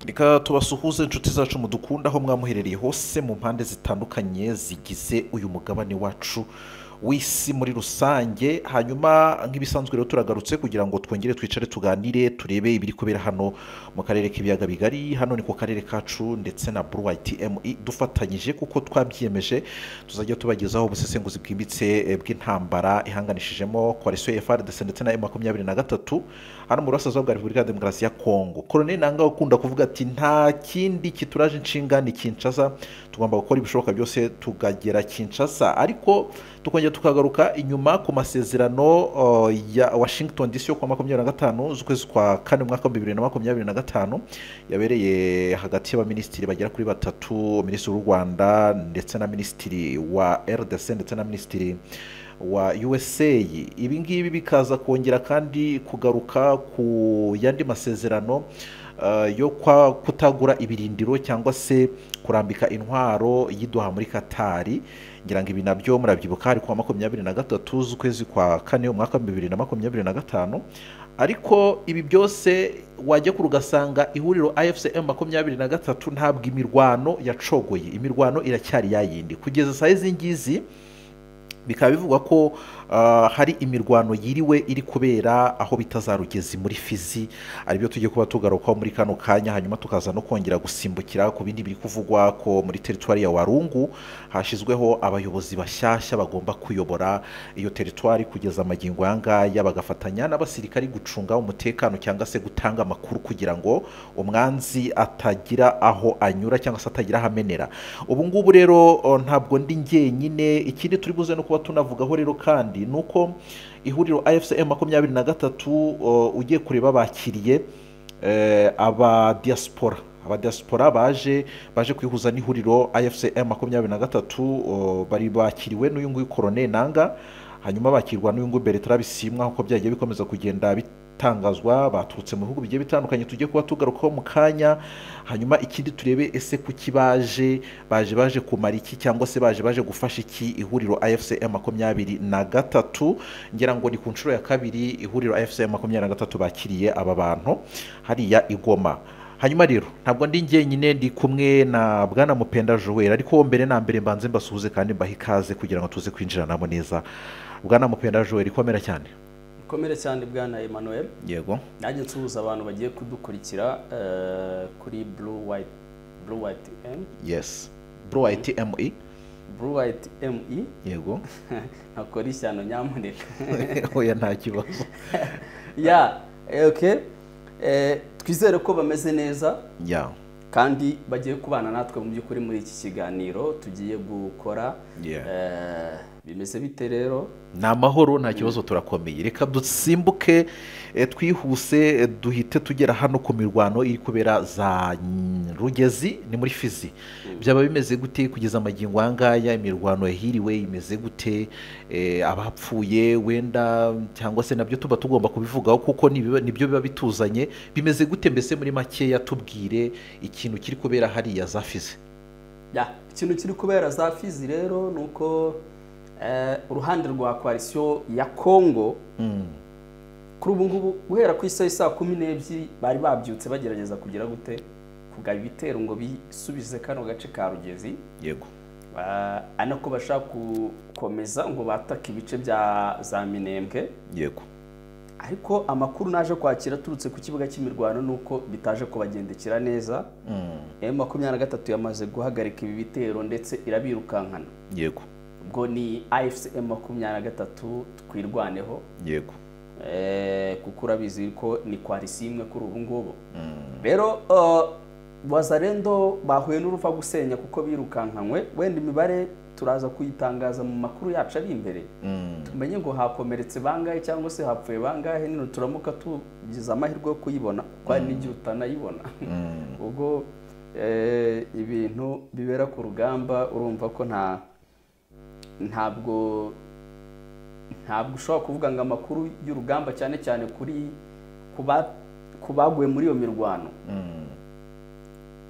Reka tubasuhuze inshuti zacu mudukunda aho mwamuherereye hose mu mpande zitandukanye zigize uyu mugabane wacu w'isi muri rusange. Hanyuma nk'ibisanzwe rero turagarutse kugira ngo twongere twicare tuganire turebe ibiri kubera hano mu karere k'ibiyaga bigari. Hano ni ku karere kacu ndetse na Blue White ME dufatanyije, kuko twabyiyemeje tuzajya tubagezaho ubusesenguzi bwimbitse bw'intambara ihanganishijemo coalition ya FARDC ndetse na M23 hano mu burasirazuba bwa Repubulika ya Demokarasi ya Kongo. Colonel Nangaa ukunda kuvuga ati nta kindi kituraje inshinga ni Kinshasa, tugomba gukora ibishoboka byose tukagera Kinshasa, ariko tukongera tukagaruka inyuma ku masezerano ya Washington DC yo kuwa 25 z'ukwezi kwa kane mwaka wa 2025 yabereye hagati y'abaminisitiri bagera kuri batatu, minisitiri w'u Rwanda ndetse na minisitiri wa RDC ndetse na minisitiri wa USA. Ibi ngibi bikaza kongera kandi kugaruka ku yandi masezerano yo kutagura ibirindiro cyangwa se kurambika intwaro y'Idoha muri Katari. Ngira ngo ibi nabyo murabyibuka hari kuwa 23 z'ukwezi kwa kane umwaka wa 2025, ariko ibi byose wajya kurugasanga ihuriro AFCM 23 ntabwo imirwano yacogoye, imirwano iracyari yayindi kugeza saa izi ngizi. Bikaba bivugwa ko hari imirwano yiriwe iri kubera aho bitazarugezi muri Fizi, aribyo tujye kuba tugarukaho muri kano kanya. Hanyuma tukaza no kongera gusimbukira ku bindi biri kuvugwa ko muri teritwari ya Warungu hashizweho abayobozi bashyashya bagomba kuyobora iyo teritwari kugeza amagingo yangaya, bagafatanya n'abasirikari gucunga umutekano cyangwa se gutanga amakuru kugira ngo umwanzi atagira aho anyura cyangwa se atagira ahamenera. Ubu ngubu rero ntabwo ndi njyenyine, ikindi turi buze no kuba tunavugaho rero kandi nuko ihuriro AFCM 23 ugiye kureba bakiriye aba diaspora baje kwihuza n'ihuriro AFCM 23 bari bakiriwe n'uyu nguyu Colonel Nangaa, hanyuma bakirwa n'uyu nguyu Bertrand Bisimwa uko byagiye bikomeza kugenda bitangazwa. Baturutse mu bihugu bigiye bitandukanye tujye kuba tugarukaho mu kanya. Hanyuma ikindi turebe ese kuki baje kumara iki cyangwa se baje gufasha iki ihuriro AFCM 23. Ngira ngo ni ku nshuro ya kabiri ihuriro AFCM 23 bakiriye aba bantu hariya i Goma. Hanyuma rero ntabwo ndi njyenyine, ndi kumwe na Bwana Mupenda Joel, ariko mbere na mbere mbanze mbasuhuze kandi mbaha ikaze kugira ngo tuze kwinjiranamo neza. Bwana Mupenda Joel, ikomera cyane. Ikomere cyane Bwana Emmanuel. Yego. Nanjye nsuhuza abantu bagiye kudukurikira kuri Blue White M. Yes. Blue White ME. Blue White ME. Yego. Nakora ishyano nyamuneka. Oya nta kibazo. Ya, okay. Twizere ko bameze neza. Ya. Kandi bagiye kubana natwe mu by'ukuri muri iki kiganiro tugiye gukora. Bimeze bite rero? Ni amahoro, nta kibazo, turakomeye. Reka dusimbuke twihuse duhite tugera hano ku mirwano iri kubera za Rugezi ni muri Fizi. Byaba bimeze gute kugeza amagingo angaya? Imirwano yahiriwe imeze gute? Abapfuye wenda cyangwa se nabyo tuba tugomba kubivugaho kuko nibyo biba bituzanye. Bimeze gute mbese muri make yatubwire ikintu kiri kubera hariya za Fizi? Ya, ikintu kiri kubera za Fizi rero nuko uruhande rwa coalition ya Kongo kuri ubu ngubu guhera ku isaha saa 12 bari babyutse bagerageza kugira gute kugaba ibitero ngo bisubize kano gace ka Rugezi. Yego. Anako bashaka gukomeza ngo bataka ibice bya za Minembwe. Yego. Ariko amakuru naje kwakira turutse ku kibuga cy'imirwano nuko bitaje kubagendekera neza. M23 yamaze guhagarika ibi bitero ndetse irabirukankana. Yego. Ubwo ni AFCM 23 twirwaneho. Yego. Kuko urabizi ko ni coalition imwe kuri ubu ngubu. Rero Wazalendo bahuye n'uruva gusenya kuko birukankanywe. Wenda imibare turaza kuyitangaza mu makuru yacu ari imbere. Tumenye ngo hakomeretse bangahe cyangwa se hapfuye bangahe, nino turamuka tugize amahirwe yo kuyibona kuko ari n'igihe utanayibona. Ubwo ibintu bibera ku rugamba urumva ko ntabwo ushobora kuvuga ngo amakuru y'urugamba cyane cyane kuri kubaguye muri iyo mirwano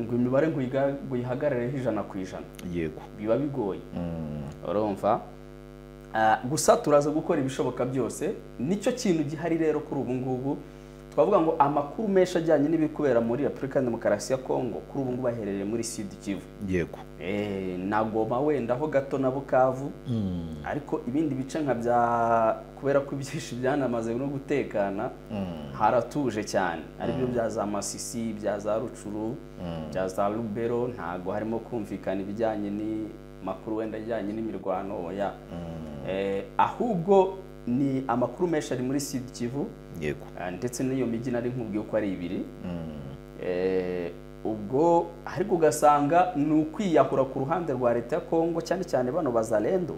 ngo imibare ngo uyihagarareho 100%. Yego. Biba bigoye. Urumva gusa turaza gukora ibishoboka byose. Nicyo kintu gihari rero kuri ubu ngubu twavuga ngo amakuru menshi ajyanye n'ibikubera muri Repubulika Demokarasi ya Kongo kuri ubu ngubu baherereye muri Sud Kivu. yego Na Goma wenda ho gato na Bukavu, ariko ibindi bice nka bya kubera ko ibyinshi byanamaze no gutekana haratuje cyane, aribyo bya za Masisi, bya za Rucuru, bya za Lubero, ntago harimo kumvikana ibijyanye ni makuru wenda ajyanye n'imirwano oya. Ahubwo ni amakuru menshi ari muri Sud Kivu, yego ndetse n'iyo mijyi nari nkubwiye ko ari ibiri. Ubwo ariko ugasanga ni ukwiyahura ku ruhande rwa leta ya Kongo, cyane cyane bano bazalendo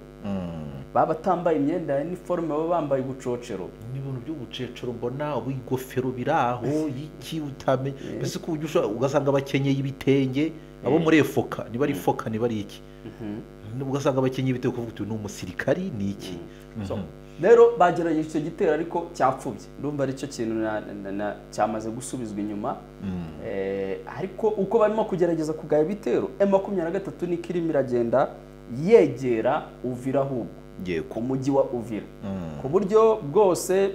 baba batambaye imyenda ya uniforme, baba bambaye ubucocero, n'ibintu by'ubucecero mbona ubigofero biraho iki utame mbese ko ugasanga abakenyeye ibitenge abo muri efoka niba ari foka niba ari iki, ugasanga abakenyeye ibitenge kuvuga uti ni umusirikari ni iki. Rero bagerageje icyo gitero ariko cyapfubye, ndumva aricyo kintu cyamaze gusubizwa inyuma. Ariko uko barimo kugerageza kugaya ibitero, M23 niko irimo iragenda yegera Uvira, ahubwo ku mujyi wa Uvira, ku buryo bwose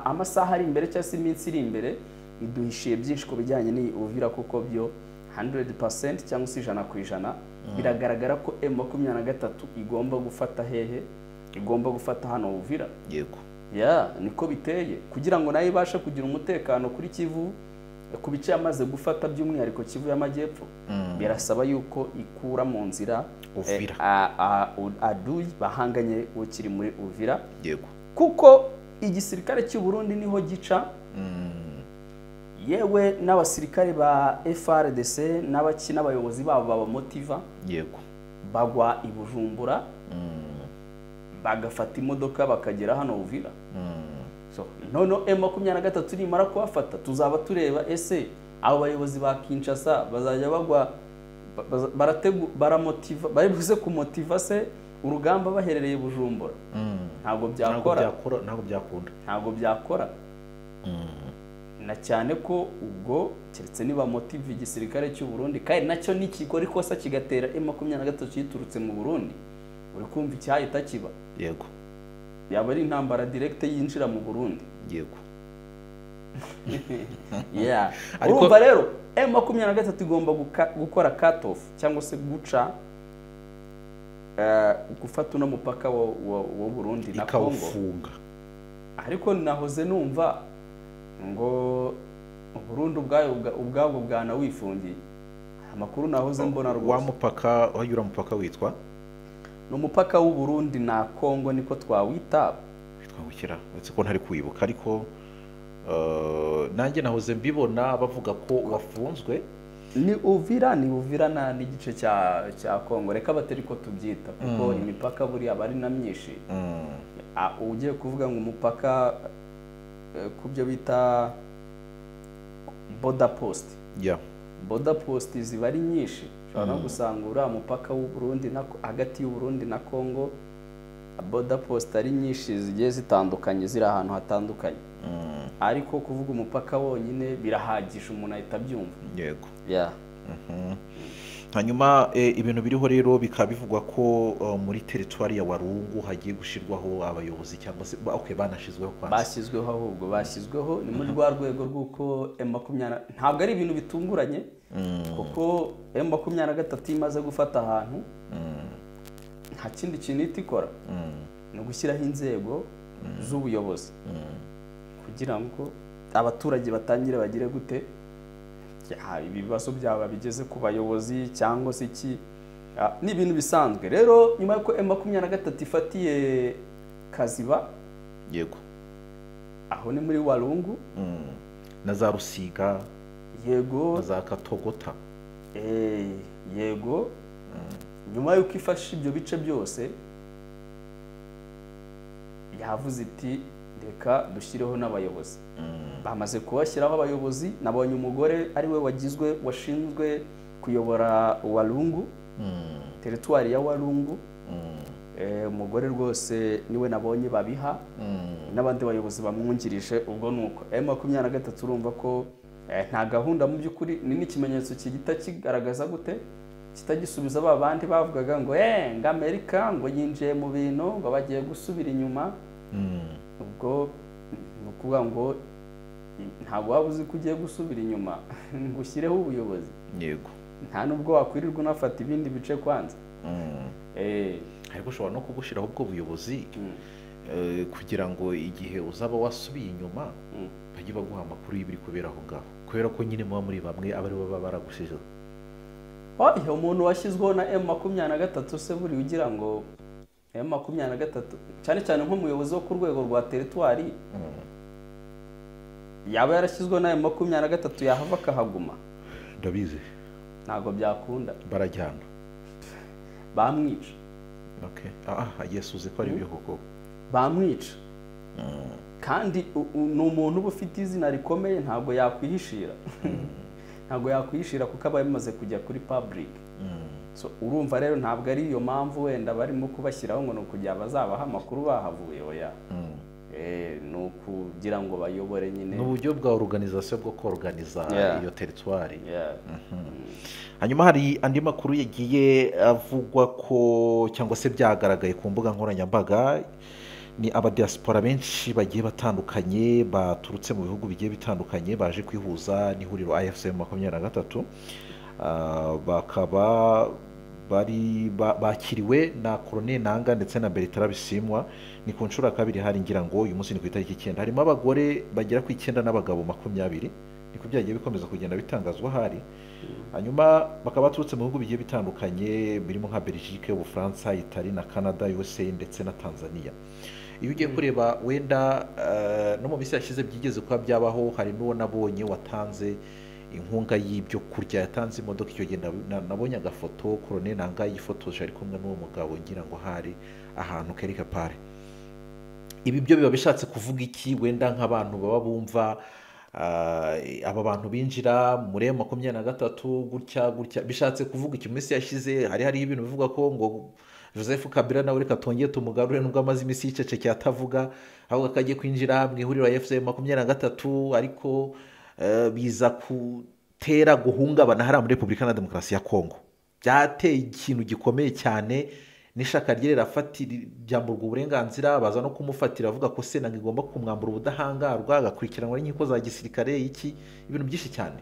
amasaha ari imbere cyangwa se iminsi iri imbere iduhishiye byinshi ku bijyanye n'iyi Uvira, kuko byo 100% cyangwa se 100% biragaragara ko M23 igomba gufata hehe, igomba gufata hano Uvira. Yego niko biteye, kugira ngo nayo ibashe kugira umutekano kuri Kivu, ku bice yamaze gufata by'umwihariko Kivu y'Amajyepfo, birasaba yuko ikura mu nzira Uvira aduyi bahanganye ukiri muri Uvira. Yego kuko igisirikare cy'u Burundi niho gica, yewe n'abasirikare ba FRDC n'abayobozi babo babamotiva, yego bagwa i Bujumbura, bagafata imodoka bakagera hano Uvira. None M23 nimara kuhafata, tuzaba tureba ese abo bayobozi ba Kinshasa bazajya bagwa baramotiva, bari buze kumotiva se urugamba baherereye Bujumbura. Ntabwo byakora na cyane ko ubwo keretse niba motive igisirikare cy'u Burundi, kandi nacyo nikigora ikosa kigatera M23 yiturutse mu Burundi, uri kumva icyahita kiba. Yego yaba ari intambara direct yinjira mu Burundi. Yego urumva rero M23 igomba gukora cut off cyangwa se guca gufata uno mupaka wa Burundi na Kongo, ikawufunga. Ariko nahoze numva ngo Burundi ubwabwo bwana wifungiye, amakuru nahoze mbona rwose. Wa mupaka wayura mupaka witwa no mupaka w'u Burundi na Kongo niko twawita, twawukira uretse ko ntari kwibuka, ariko nanjye nahoze mbibona bavuga ko wafunzwe. Ni Uvira n'igice cya Kongo, reka batari ko tubyita, kuko imipaka buri abari na myinshi. Ugiye kuvuga ngo umupaka kubyo bita border post, border post ziba ari nyinshi. Ushobora no gusanga uriya mupaka w'u Burundi hagati y'u Burundi na Kongo, border post ari nyinshi zigiye zitandukanye, ziri ahantu hatandukanye. Ariko kuvuga umupaka wonyine birahagije, umuntu ahita abyumva. Yego hanyuma ibintu biriho rero bikaba bivugwa ko muri teritwari ya Walungu hagiye gushirwaho abayobozi, cyangwa se banashizweho bashyizweho ni muri rwa rwego rw'uko M23 ntabwo ari ibintu bitunguranye, kuko M23 imaze gufata ahantu nta kindi kintu itikora, ni ugushyiraho inzego z'ubuyobozi kugira ngo abaturage batangire bagire gute, ibibazo byaba bigeze ku bayobozi cyangwa se iki, ni ibintu bisanzwe. Rero nyuma yuko M23 ifatiye Kaziba, yego aho ni muri Walungu, na za Rusiga, yego na za Katogota, yego nyuma yuko ifashe ibyo bice byose, yavuze iti reka dushyireho n'abayobozi. Bamaze kubashyiraho abayobozi, nabonye umugore ari we washinzwe kuyobora Walungu, teritwari ya Walungu. Umugore rwose niwe nabonye babiha, n'abandi bayobozi bamwungirije. Ubwo nuko M23 urumva ko nta gahunda mu by'ukuri, ni n'ikimenyetso kigita kigaragaza gute, kitagisubiza ba bandi bavugaga ngo ngo Amerika ngo yinjiye mu bintu ngo bagiye gusubira inyuma. Ubwo nukuvuga ngo ntabwo waba uzi ko ugiye gusubira inyuma ngo ushyireho ubuyobozi, yego, nta nubwo wakwirirwa unafata ibindi bice kwanza. ariko ushobora no kugushyiraho ubwo buyobozi kugira ngo igihe uzaba wasubiye inyuma bajye baguha amakuru y'ibiri kubera aho ngaho, kubera ko nyine muba muri bamwe aba aribo baba baragushijeho. Oya, umuntu washyizweho na M23 se buri ugira ngo M23 cyane cyane nk'umuyobozi wo ku rwego rwa teritwari yaba yarashyizweho na M23 yahava akahaguma? Ndabizi ntabwo byakunda, barajyana bamwica. Okay. Yesu uzi ko ari byo koko bamwica kandi ni umuntu uba ufite izina rikomeye, ntabwo yakwihishira ntabwo yakwihishira kuko aba yamaze kujya kuri public. So urumva rero ntabwo ari iyo mpamvu wenda barimo kubashyiraho ngo ni ukugira bazabaha amakuru bahavuye. Oya, ni ukugira ngo bayobore nyine, ni uburyo bwa organization bwo koruganiza iyo teritwari. Hanyuma hari andi makuru yagiye avugwa ko cyangwa se byagaragaye ku mbuga nkoranyambaga, ni abadiaspora benshi bagiye batandukanye baturutse mu bihugu bigiye bitandukanye baje kwihuza n'ihuriro AFC 23, bakaba bakiriwe na Colonel Nanga ndetse na Bertrand Bisimwa. Ni ku nshuro ya kabiri hari, ngira ngo uyu munsi ni ku itariki 9. Harimo abagore bagera ku 9 n'abagabo 20, niko byagiye bikomeza kugenda bitangazwa hari. Hanyuma bakaba baturutse mu bihugu bigiye bitandukanye birimo nka Belgique, Ubufaransa, Italy na Canada, USA ndetse na Tanzania. Iyo ugiye kureba wenda no mu minsi yashize byigeze kuba byabaho, hari n'uwo nabonye watanze inkunga y'ibyo kurya, yatanze imodoka. Icyo gihe nabonye agafoto Colonel Nanga yifotoje ari kumwe n'uwo mugabo, ngira ngo hari ahantu quelque part. Ibi byo biba bishatse kuvuga iki? Wenda nk'abantu baba bumva aba bantu binjira muri M23 gutya bishatse kuvuga iki? Mu minsi yashize hari ibintu bivuga ko ngo Joseph Kabila nawe reka tongeye tumugarure, nubwo amaze iminsi yicecekeye atavuga, ahubwo akagiye kwinjira mu ihuriro ya AFC 23, ariko biza gutera guhungabana hariya muri Repubulika na Demokarasi ya Kongo. Byateye ikintu gikomeye cyane, n'ishaka rye rirafatira byamburwa uburenganzira, baza no kumufatira avuga ko Sena igomba kumwambura ubudahangarwa, agakurikiranwa n'inkiko za gisirikare, ibintu byinshi cyane.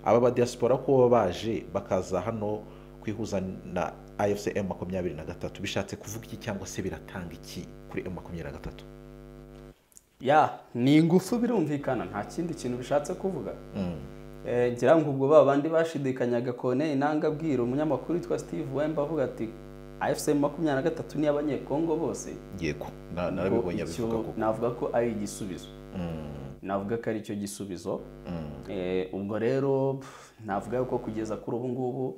Aba ba diaspora ko baje bakaza hano kwihuza na AFC 23 bishatse kuvuga iki cyangwa se biratanga iki kuri M23? Ni ingufu, birumvikana, nta kindi kintu bishatse kuvuga. Ngira ngo ubwo babandi bashidikanyaga Colonel Nanga abwira umunyamakuru witwa Steve Wemba avuga ati AFC 23 ni abanyekongo bose. Yego, narabibonye bivuga ko navuga ko ari igisubizo. Navuga ko ari cyo gisubizo. Ubwo rero navuga ko kugeza kuri ubu ngubu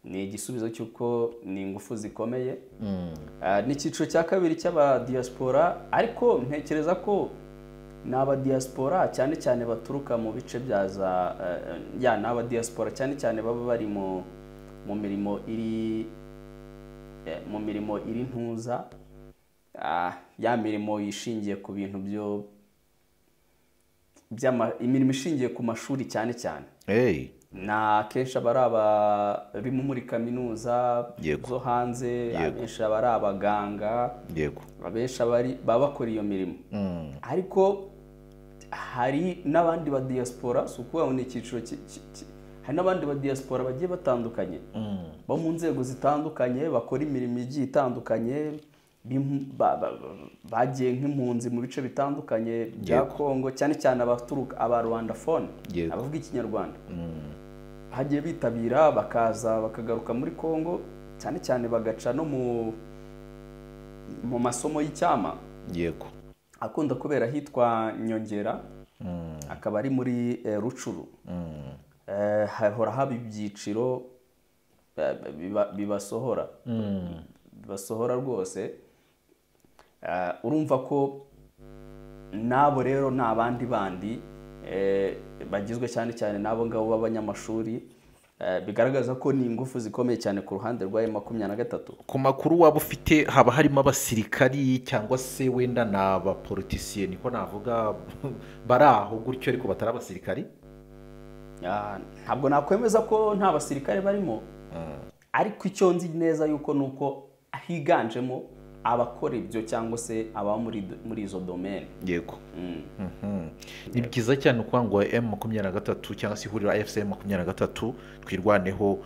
ni igisubizo cy'uko ni ingufu zikomeye. Ni icyiciro cya kabiri cy'aba diaspora, ariko ntekereza ko n'aba diaspora cyane cyane baturuka mu bice bya za n'aba diaspora cyane cyane baba bari mu mirimo iri ntuza, ya mirimo ishingiye ku bintu imirimo ishingiye ku mashuri cyane cyane. Na kenshi abari muri kaminuza zo hanze, abenshi abari abaganga, abenshi baba bakora iyo mirimo. Ariko hari n'abandi ba diaspora, si ukuvuga ngo ni icyiciro, hari n'abandi ba diaspora bagiye batandukanye bo mu nzego zitandukanye, bakora imirimo igiye itandukanye, bagiye nk'impunzi mu bice bitandukanye bya Kongo, cyane cyane abaturuka aba Rwandaphone, abavuga ikinyarwanda, hagiye bitabira bakaza bakagaruka muri Kongo, cyane cyane bagaca no mu masomo y'icyama akunda kubera hitwa Nyongera, akaba ari muri Rucuru. Hahora haba ibyiciro bibasohora rwose. Urumva ko nabo rero ni abandi bandi bagizwe cyane cyane n'abo ngabo b'abanyamashuri, bigaragaza ko ni ingufu zikomeye cyane ku ruhande rwa M23. Ku makuru waba ufite, haba harimo abasirikari cyangwa se wenda n'abapolitisiye, niko navuga, bari aho gutyo ariko batari abasirikari? Ntabwo nakwemeza ko nta basirikare barimo, ariko icyo nzi neza yuko nuko higanjemo abakora ibyo cyangwa se aba muri izo domaine. Yego. Ni byiza cyane ukuvuga ngo M23 cyangwa se ihuriro AFC M23 twirwaneho,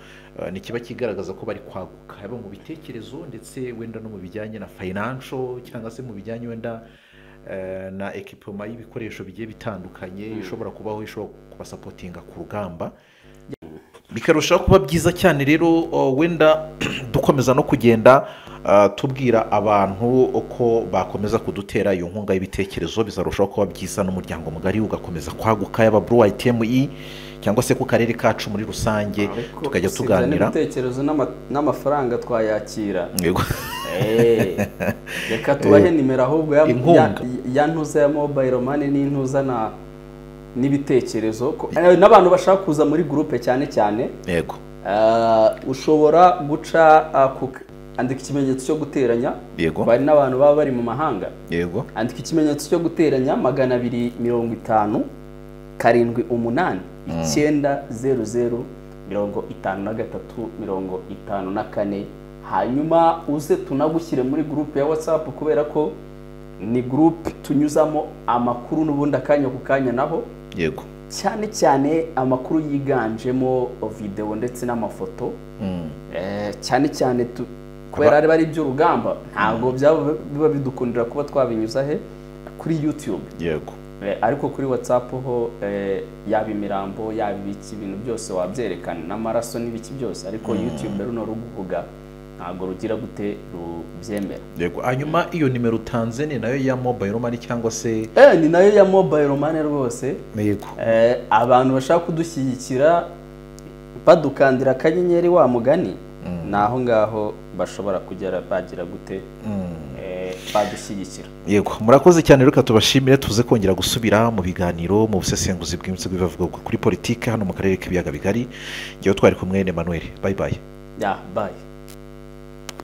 ni kiba kigaragaza ko bari kwaguka haba mu bitekerezo ndetse wenda no mu bijyanye na financial cyangwa se mu bijyanye wenda na equipment y'ibikoresho bigiye bitandukanye ishobora kubaho, ishobora kubasapotinga ku rugamba, bikarushaho kuba byiza cyane. Rero wenda dukomeza no kugenda tubwira abantu uko bakomeza kudutera iyo nkunga y'ibitekerezo, bizarushaho kuba byiza n'umuryango mugari ugakomeza kwaguka, yaba Blue ITME cyangwa se ku karere kacu muri rusange, tukajya tuganira. Ibitekerezo n'amafaranga twayakira. Yego. Reka tubahe nimero ahubwo ya ntuza ya mobile money n'intuza n'ibitekerezo n'abantu bashaka kuza muri groupe cyane cyane. Yego. Ushobora guca andika ikimenyetso cyo guteranya. Yego. Bari n'abantu baba bari mu mahanga. Yego. Andika ikimenyetso cyo guteranya 250 78 900 53 hanyuma uze tunagushyire muri groupe ya WhatsApp, kubera ko ni groupe tunyuzamo amakuru n'ubundi akanya ku kanya naho. Yego. Cyane cyane amakuru yiganjemo video ndetse n'amafoto. Cyane cyane kubera ari iby'urugamba ntabwo biba bidukundira kuba twabinyuza kuri YouTube. Yego. Ariko kuri WhatsApp ho yaba imirambo yaba ibintu byose wabyerekana n'amaraso n'ibiki byose, ariko YouTube runo ruguvuga ntabwo rugira gute rubyemera. Yego. Hanyuma iyo nimero utanze ni nayo ya mobile money cyangwa se ni nayo ya mobile money rwose. Yego. Abantu bashaka kudushyigikira badukandira akanyenyeri wa mugani, naho ngaho bashobora kugera bagira gute badushyigikira. Yego. Murakoze cyane, reka tubashimire, tuze kongera gusubira mu biganiro mu busesenguzi bw'imitsi bivuga kuri politike hano mu karere k'ibiyaga bigari. Ngewe twari kumwe na Emmanuel. Bye bye. Bye.